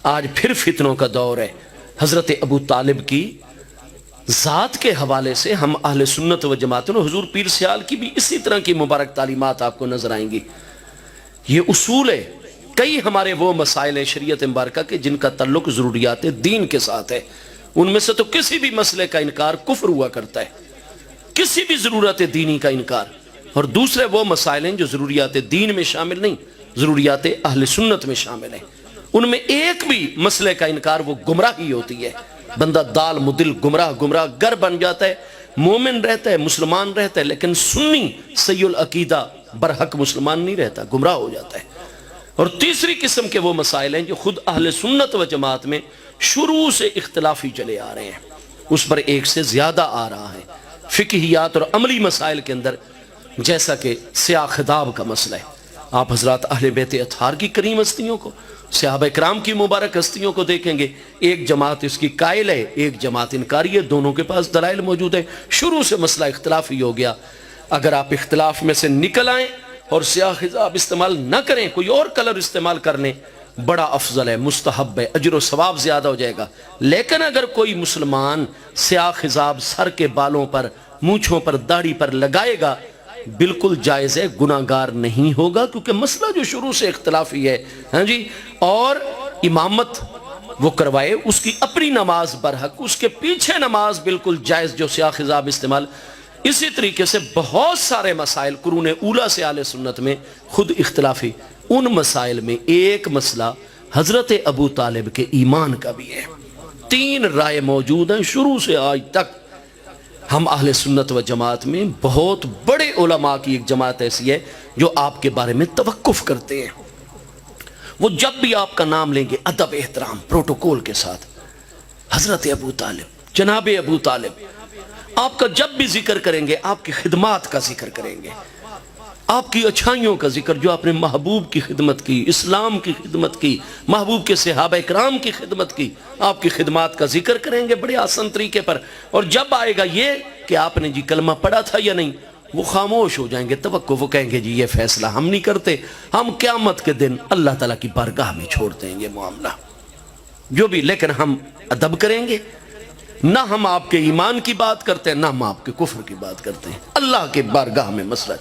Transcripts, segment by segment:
آج پھر فتنوں کا دور ہے۔ حضرت ابو طالب کی ذات کے حوالے سے ہم اہل سنت و جماعت اور حضور پیر سیال کی بھی اسی طرح کی مبارک تعلیمات آپ کو نظر آئیں گی۔ یہ اصول ہے۔ کئی ہمارے وہ مسائل ہیں شریعت مبارکہ کے جن کا تعلق ضروریات دین کے ساتھ ہے، ان میں سے تو کسی بھی مسئلے کا انکار کفر ہوا کرتا ہے، کسی بھی ضرورت دینی کا انکار۔ اور دوسرے وہ مسائل ہیں جو ضروریات دین میں شامل نہیں، ضروریات اہل سنت میں شامل ہیں، ان میں ایک بھی مسئلے کا انکار وہ گمراہی ہوتی ہے۔ بندہ دال مدل گمراہ گر بن جاتا ہے، مومن رہتا ہے، مسلمان رہتا ہے، لیکن سنی صحیح العقیدہ برحق مسلمان نہیں رہتا، گمراہ ہو جاتا ہے۔ اور تیسری قسم کے وہ مسائل ہیں جو خود اہل سنت و جماعت میں شروع سے اختلافی چلے آ رہے ہیں، اس پر ایک سے زیادہ آ رہا ہے۔ فقہیات اور عملی مسائل کے اندر جیسا کہ سیاہ خطاب کا مسئلہ ہے، آپ حضرات اہل بیت اطہار کی کریم ہستیوں کو، صحابہ اکرام کی مبارک ہستیوں کو دیکھیں گے، ایک جماعت اس کی قائل ہے، ایک جماعت انکاری ہے، دونوں کے پاس دلائل موجود ہے، شروع سے مسئلہ اختلافی ہو گیا۔ اگر آپ اختلاف میں سے نکل آئیں اور سیاہ خطاب استعمال نہ کریں، کوئی اور کلر استعمال کر لیں، بڑا افضل ہے، مستحب ہے، اجر و ثواب زیادہ ہو جائے گا۔ لیکن اگر کوئی مسلمان سیاہ خطاب سر کے بالوں پر، مونچھوں پر، داڑھی پر لگائے گا، بالکل جائز ہے، گناہگار نہیں ہوگا، کیونکہ مسئلہ جو شروع سے اختلافی ہے، ہاں جی۔ اور امامت وہ کروائے، اس کی اپنی نماز برحق، اس کے پیچھے نماز بالکل جائز جو سیاہ خطاب استعمال۔ اسی طریقے سے بہت سارے مسائل قرون اولیٰ سے اہل سنت میں خود اختلافی، ان مسائل میں ایک مسئلہ حضرت ابو طالب کے ایمان کا بھی ہے۔ 3 رائے موجود ہیں شروع سے آج تک۔ ہم اہل سنت و جماعت میں بہت بڑے علماء کی ایک جماعت ایسی ہے جو آپ کے بارے میں توقف کرتے ہیں، وہ جب بھی آپ کا نام لیں گے ادب احترام پروٹوکول کے ساتھ، حضرت ابو طالب، جناب ابو طالب، آپ کا جب بھی ذکر کریں گے آپ کی خدمات کا ذکر کریں گے، آپ کی اچھائیوں کا ذکر جو آپ نے محبوب کی خدمت کی، اسلام کی خدمت کی، محبوب کے صحابہ اکرام کی خدمت کی، آپ کی خدمات کا ذکر کریں گے بڑے آسان طریقے پر۔ اور جب آئے گا یہ کہ آپ نے جی کلمہ پڑھا تھا یا نہیں، وہ خاموش ہو جائیں گے، توقف، وہ کہیں گے جی یہ فیصلہ ہم نہیں کرتے، ہم قیامت کے دن اللہ تعالیٰ کی بارگاہ میں چھوڑتے ہیں یہ معاملہ جو بھی۔ لیکن ہم ادب کریں گے، نہ ہم آپ کے ایمان کی بات کرتے ہیں، نہ ہم آپ کے کفر کی بات کرتے ہیں، اللہ کے بارگاہ میں مسئلہ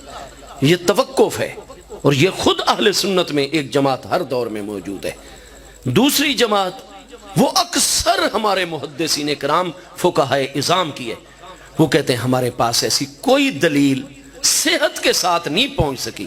یہ توقف ہے۔ اور یہ خود اہل سنت میں ایک جماعت ہر دور میں موجود ہے۔ دوسری جماعت وہ اکثر ہمارے محدثین کرام فقہائے اعظام کی ہے، وہ کہتے ہیں ہمارے پاس ایسی کوئی دلیل صحت کے ساتھ نہیں پہنچ سکی۔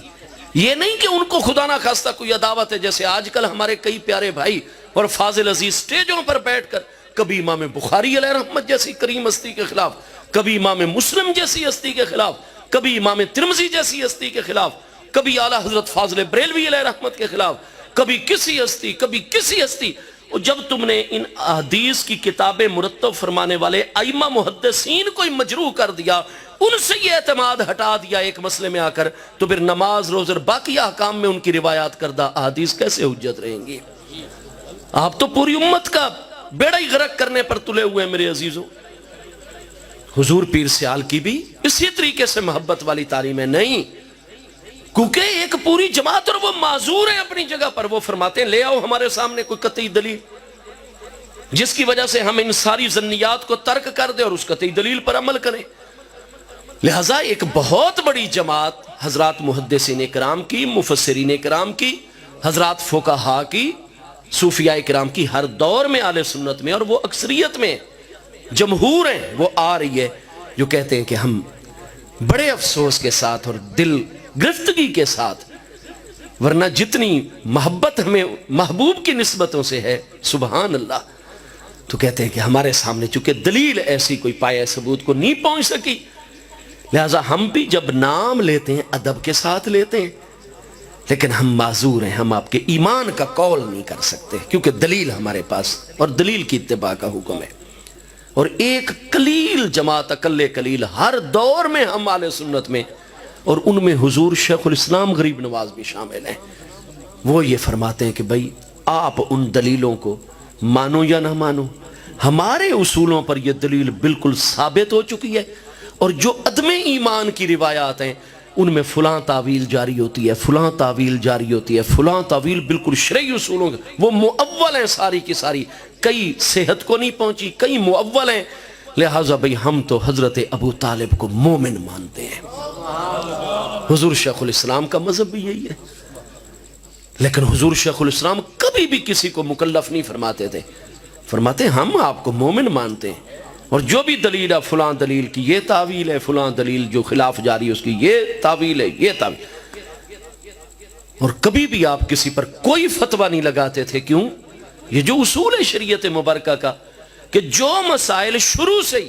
یہ نہیں کہ ان کو خدا نہ خواستہ کوئی عداوت ہے، جیسے آج کل ہمارے کئی پیارے بھائی اور فاضل عزیز سٹیجوں پر بیٹھ کر کبھی امام بخاری علیہ رحمت جیسی کریم ہستی کے خلاف، کبھی امام مسلم جیسی ہستی کے خلاف، کبھی امام ترمذی جیسی ہستی کے خلاف، کبھی اعلیٰ حضرت فاضل بریلوی علیہ رحمت کے خلاف، کبھی کسی ہستی، کبھی کسی ہستی۔ اور جب تم نے ان احادیث کی کتابیں مرتب فرمانے والے ائمہ محدثین کو مجروح کر دیا، ان سے یہ اعتماد ہٹا دیا ایک مسئلے میں آ کر، تو پھر نماز، روزہ اور باقی احکام میں ان کی روایات کردہ احادیث کیسے حجت رہیں گی؟ آپ تو پوری امت کا بیڑا ہی غرق کرنے پر تلے ہوئے ہیں میرے عزیزوں۔ حضور پیر سیال کی بھی اسی طریقے سے محبت والی تعلیم ہے، نہیں، کیونکہ ایک پوری جماعت اور وہ معذور ہے اپنی جگہ پر، وہ فرماتے ہیں لے آؤ ہمارے سامنے کوئی قطعی دلیل جس کی وجہ سے ہم ان ساری ظنیات کو ترک کر دیں اور اس قطعی دلیل پر عمل کریں۔ لہٰذا ایک بہت بڑی جماعت حضرات محدثین کرام کی، مفسرین کرام کی، حضرات فقہاء کی، صوفیاء کرام کی، ہر دور میں اہل سنت میں، اور وہ اکثریت میں جمہور ہیں، وہ آ رہی ہے، جو کہتے ہیں کہ ہم بڑے افسوس کے ساتھ اور دل گرفتگی کے ساتھ، ورنہ جتنی محبت ہمیں محبوب کی نسبتوں سے ہے سبحان اللہ، تو کہتے ہیں کہ ہمارے سامنے چونکہ دلیل ایسی کوئی پایہ ثبوت کو نہیں پہنچ سکی، لہٰذا ہم بھی جب نام لیتے ہیں ادب کے ساتھ لیتے ہیں، لیکن ہم معذور ہیں، ہم آپ کے ایمان کا قول نہیں کر سکتے کیونکہ دلیل ہمارے پاس، اور دلیل کی اتباع کا حکم ہے۔ اور ایک قلیل جماعت، اقل قلیل، ہر دور میں ہم اہل سنت میں، اور ان میں حضور شیخ الاسلام غریب نواز بھی شامل ہیں، وہ یہ فرماتے ہیں کہ بھائی آپ ان دلیلوں کو مانو یا نہ مانو، ہمارے اصولوں پر یہ دلیل بالکل ثابت ہو چکی ہے، اور جو عدم ایمان کی روایات ہیں ان میں فلاں تعویل جاری ہوتی ہے، فلاں تعویل جاری ہوتی ہے، فلاں تعویل بالکل شرعی اصولوں وہ مؤول ہیں ساری کی ساری، کئی صحت کو نہیں پہنچی، کئی مؤول ہیں. لہٰذا بھئی ہم تو حضرت ابو طالب کو مومن مانتے ہیں. حضور شیخ الاسلام کا مذہب بھی یہی ہے. لیکن حضور شیخ الاسلام کبھی بھی کسی کو مکلف نہیں فرماتے تھے، فرماتے ہم آپ کو مومن مانتے ہیں، اور جو بھی دلیل ہے فلاں دلیل کی یہ تعویل ہے، فلاں دلیل جو خلاف جاری ہے اس کی یہ تعویل ہے، یہ تعویل. اور کبھی بھی آپ کسی پر کوئی فتویٰ نہیں لگاتے تھے. کیوں؟ یہ جو اصول ہے شریعت مبارکہ کا کہ جو مسائل شروع سے ہی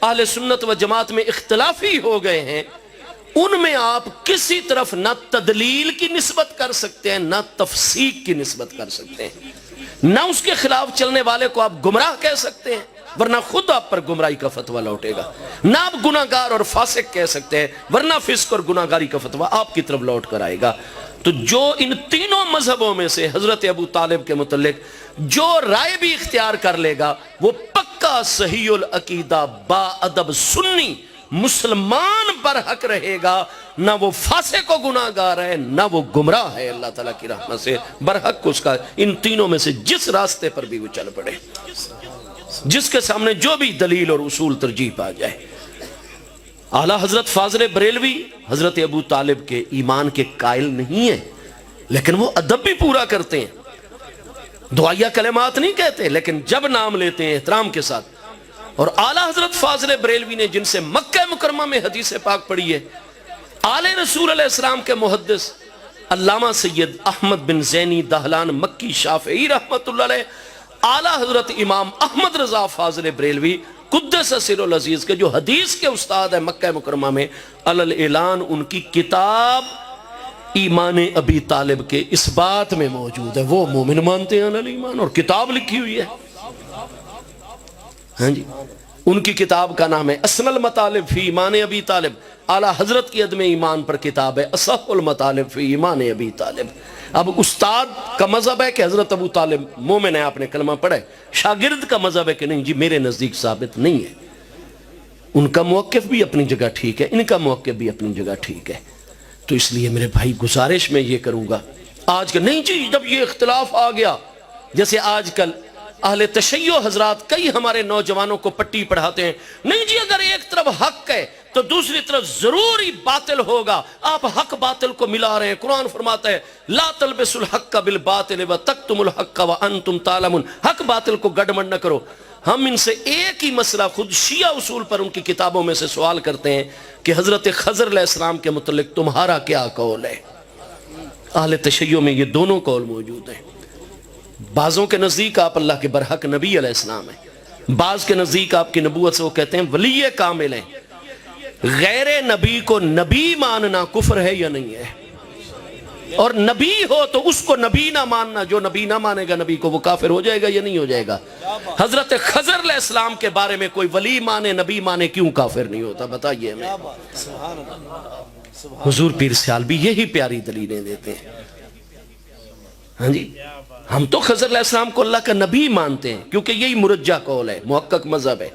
اہل سنت و جماعت میں اختلافی ہو گئے ہیں ان میں آپ کسی طرف نہ تدلیل کی نسبت کر سکتے ہیں نہ تفسیق کی نسبت کر سکتے ہیں، نہ اس کے خلاف چلنے والے کو آپ گمراہ کہہ سکتے ہیں ورنہ خود آپ پر گمراہی کا فتویٰ لوٹے گا، نہ آپ گناہگار اور فاسق کہہ سکتے ہیں ورنہ فسق اور گناہگاری کا فتویٰ آپ کی طرف لوٹ کر آئے گا. تو جو ان تینوں مذہبوں میں سے حضرت ابو طالب کے متعلق جو رائے بھی اختیار کر لے گا وہ پکا صحیح العقیدہ با ادب سنی مسلمان برحق رہے گا، نہ وہ فاسق و گناہگار ہے نہ وہ گمراہ ہے. اللہ تعالیٰ کی رحمت سے برحق اس کا ان تینوں میں سے جس راستے پر بھی وہ چل پڑے، جس کے سامنے جو بھی دلیل اور اصول ترجیح پا جائے. اعلیٰ حضرت فاضل بریلوی حضرت ابو طالب کے ایمان کے قائل نہیں ہیں، لیکن وہ ادب بھی پورا کرتے ہیں، دعائیہ کلمات نہیں کہتے لیکن جب نام لیتے ہیں احترام کے ساتھ. اور اعلیٰ حضرت فاضل بریلوی نے جن سے مکہ مکرمہ میں حدیث پاک پڑھی ہے، آل رسول علیہ السلام کے محدث علامہ سید احمد بن زینی دہلان مکی شافعی رحمت اللہ علیہ، اعلیٰ حضرت امام احمد رضا فاضل بریلوی قدس سر العزیز کے جو حدیث کے استاد ہیں مکہ مکرمہ میں، علی الاعلان ان کی کتاب ایمان ابی طالب کے اس بات میں موجود ہے، وہ مومن مانتے ہیں علی الایمان، اور کتاب لکھی ہوئی ہے. ہاں جی، ان کی کتاب کا نام ہے اصل المطالب فی ایمان ابی طالب. اعلیٰ حضرت کی عدم ایمان پر کتاب ہے اصح المطالب فی ایمان ابی طالب. اب استاد کا مذہب ہے کہ حضرت ابو طالب مومن ہے، آپ نے کلمہ پڑھا ہے، شاگرد کا مذہب ہے کہ نہیں جی میرے نزدیک ثابت نہیں ہے. ان کا موقف بھی اپنی جگہ ٹھیک ہے، ان کا موقف بھی اپنی جگہ ٹھیک ہے. تو اس لیے میرے بھائی گزارش میں یہ کروں گا آج کا نہیں جی جب یہ اختلاف آ گیا، جیسے آج کل اہل تشیع حضرات کئی ہمارے نوجوانوں کو پٹی پڑھاتے ہیں، نہیں جی اگر ایک طرف حق ہے تو دوسری طرف ضروری باطل ہوگا، آپ حق باطل کو ملا رہے ہیں. قرآن فرماتا ہے لا تلبسوا الحق بالباطل وتکتموا الحق وانتم تعلمون، حق باطل کو گڈمڈ نہ کرو. ہم ان سے ایک ہی مسئلہ خود شیعہ اصول پر ان کی کتابوں میں سے سوال کرتے ہیں کہ حضرت خضر علیہ السلام کے متعلق تمہارا کیا قول ہے؟ اہل تشیع میں یہ دونوں قول موجود ہیں. بعضوں کے نزدیک آپ اللہ کے برحق نبی علیہ السلام ہیں، بعض کے نزدیک آپ کی نبوت سے وہ کہتے ہیں ولی کامل ہیں. غیر نبی کو نبی ماننا کفر ہے یا نہیں ہے؟ اور نبی ہو تو اس کو نبی نہ ماننا، جو نبی نہ مانے گا نبی کو وہ کافر ہو جائے گا یا نہیں ہو جائے گا؟ حضرت خضر علیہ السلام کے بارے میں کوئی ولی مانے نبی مانے کیوں کافر نہیں ہوتا؟ بتائیے ہمیں. حضور پیر سیال بھی یہی پیاری دلیلیں دیتے ہیں. ہاں جی، ہم تو خضر علیہ السلام کو اللہ کا نبی مانتے ہیں کیونکہ یہی مرجح قول ہے، محقق مذہب ہے.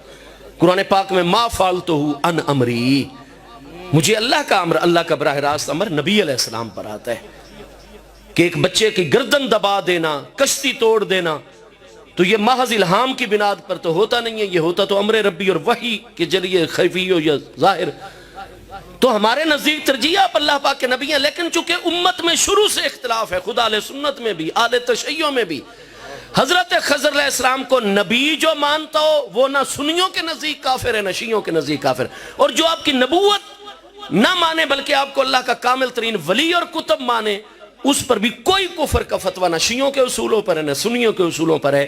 قرآن پاک میں ما فعلتہ عن امری، مجھے اللہ کا امر، اللہ کا براہ راست امر نبی علیہ السلام پر آتا ہے کہ ایک بچے کی گردن دبا دینا، کشتی توڑ دینا، تو یہ محض الہام کی بنیاد پر تو ہوتا نہیں ہے، یہ ہوتا تو امر ربی اور وحی کے ذریعے خفی ہو یا ظاہر. تو ہمارے نزدیک ترجیح آپ اللہ پاک کے نبی ہیں، لیکن چونکہ امت میں شروع سے اختلاف ہے، خود اہل سنت میں بھی اہل تشیع میں بھی، حضرت خضر علیہ السلام کو نبی جو مانتا ہو وہ نہ سنیوں کے نزدیک کافر ہے نہ شیعوں کے نزدیک کافر، اور جو آپ کی نبوت نہ مانے بلکہ آپ کو اللہ کا کامل ترین ولی اور کتب مانے، اس پر بھی کوئی کفر کا فتویٰ نہ شیعوں کے اصولوں پر ہے نہ سنیوں کے اصولوں پر ہے.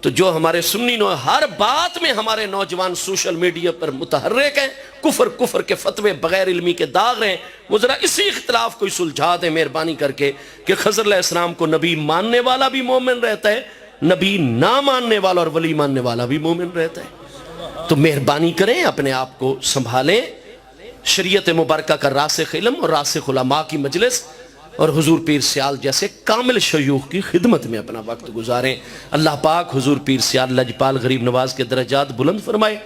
تو جو ہمارے سنی ہر بات میں ہمارے نوجوان سوشل میڈیا پر متحرک ہیں، کفر کے فتوے بغیر علمی کے داغ رہے ہیں، وہ ذرا اسی اختلاف کو سلجھا دیں مہربانی کر کے کہ خضر علیہ السلام کو نبی ماننے والا بھی مومن رہتا ہے، نبی نہ ماننے والا اور ولی ماننے والا بھی مومن رہتا ہے. تو مہربانی کریں اپنے آپ کو سنبھالیں، شریعت مبارکہ کا راسخ علم اور راسخ علماء کی مجلس اور حضور پیر سیال جیسے کامل شیوخ کی خدمت میں اپنا وقت گزاریں. اللہ پاک حضور پیر سیال لجپال غریب نواز کے درجات بلند فرمائے.